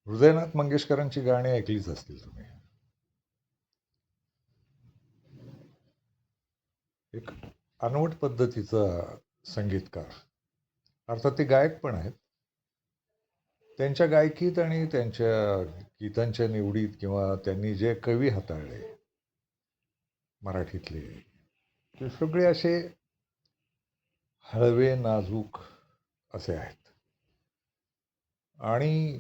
हृदयनाथ मंगेशकरांची गाणी ऐकलीच असतील तुम्ही. एक अनवट पद्धतीचा संगीतकार. अर्थात ते गायक पण आहेत. त्यांच्या गायकीत आणि त्यांच्या गीतांच्या निवडीत किंवा त्यांनी जे कवी हाताळले मराठीतले, ते सगळे असे हळवे नाजूक असे आहेत. आणि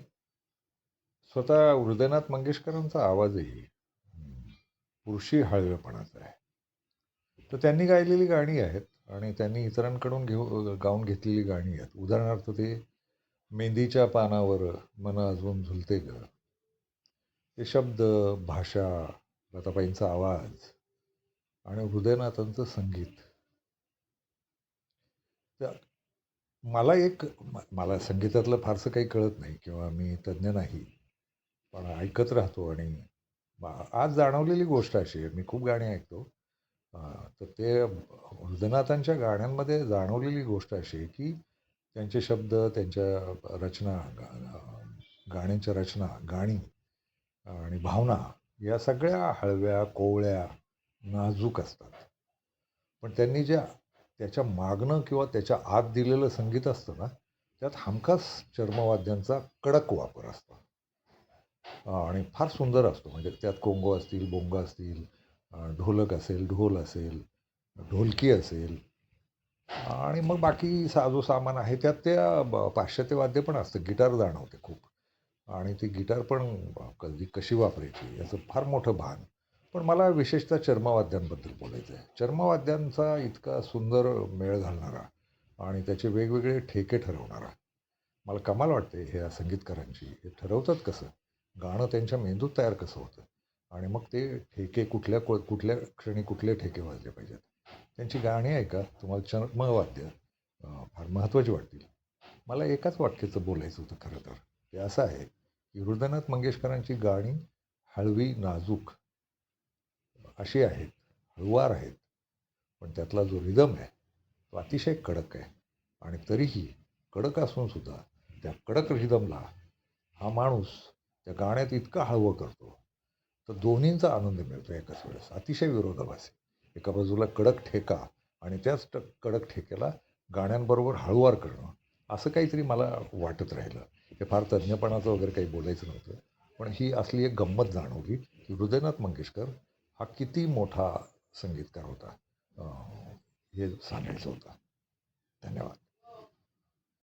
स्वतः हृदयनाथ मंगेशकरांचा आवाजही पुरुषी हळवेपणाचा आहे. तर त्यांनी गायलेली गाणी आहेत आणि त्यांनी इतरांकडून गाऊन घेतलेली गाणी आहेत. उदाहरणार्थ ते मेंदीच्या पानावर मन अजून झुलते ग, ते शब्द, भाषा, लताबाईंचा आवाज आणि हृदयनाथांचं संगीत. तर मला संगीतातलं फारसं काही कळत नाही किंवा मी तज्ज्ञ नाही, पण ऐकत राहतो. आणि आज जाणवलेली गोष्ट अशी आहे, मी खूप गाणी ऐकतो. तर ते हृदयनाथांच्या गाण्यांमध्ये जाणवलेली गोष्ट अशी आहे की त्यांचे शब्द, त्यांच्या रचना, गाण्यांच्या रचना, गाणी आणि भावना या सगळ्या हळव्या, कोवळ्या, नाजूक असतात. पण त्यांनी त्याच्या मागणं किंवा त्याच्या आत दिलेलं संगीत असतं ना, त्यात हमखास चर्मवाद्यांचा कडक वापर असतो. आणि फार सुंदर असतो. म्हणजे त्यात कोंगो असतील, बोंगा असतील, ढोलक असेल, ढोल असेल, ढोलकी असेल आणि मग बाकी जो सामान आहे त्यात पाश्चात्य वाद्य पण असतं. गिटार जाणवते खूप. आणि ती गिटार पण कशी वापरायची याचं फार मोठं भान. पण मला विशेषतः चर्मवाद्यांबद्दल बोलायचं आहे. चर्मवाद्यांचा इतका सुंदर मेळ घालणारा आणि त्याचे वेगवेगळे ठेके ठरवणारा मला कमाल वाटते ह्या संगीतकारांची. हे ठरवतात कसं? गाणं त्यांच्या मेंदूत तयार कसं होतं? आणि मग ते ठेके कुठल्या क्षणी कुठले ठेके वाजले पाहिजेत. त्यांची गाणी ऐका, तुम्हाला चर्मवाद्य फार महत्त्वाची वाटतील. मला एकाच वाक्याचं बोलायचं होतं खरं तर. ते असं आहे की हृदयनाथ मंगेशकरांची गाणी हळवी, नाजूक अशी आहेत, हळुवार आहेत. पण त्यातला जो रिदम आहे तो अतिशय कडक आहे. आणि तरीही कडक असून सुद्धा त्या कडक रिदमला हा माणूस त्या गाण्यात इतका हळवं करतो, तर दोन्हींचा आनंद मिळतो एकाच वेळेस. अतिशय विरोधाभास आहे. एका बाजूला कडक ठेका आणि त्याच कडक ठेक्याला गाण्यांबरोबर हळुवार करणं, असं काहीतरी मला वाटत राहिलं. हे फार तज्ज्ञपणाचं वगैरे काही बोलायचं नव्हतं. पण ही असली एक गंमत जाणवली की हृदयनाथ मंगेशकर हा किती मोठा संगीतकार होता, हे सांगायचं होतं. धन्यवाद.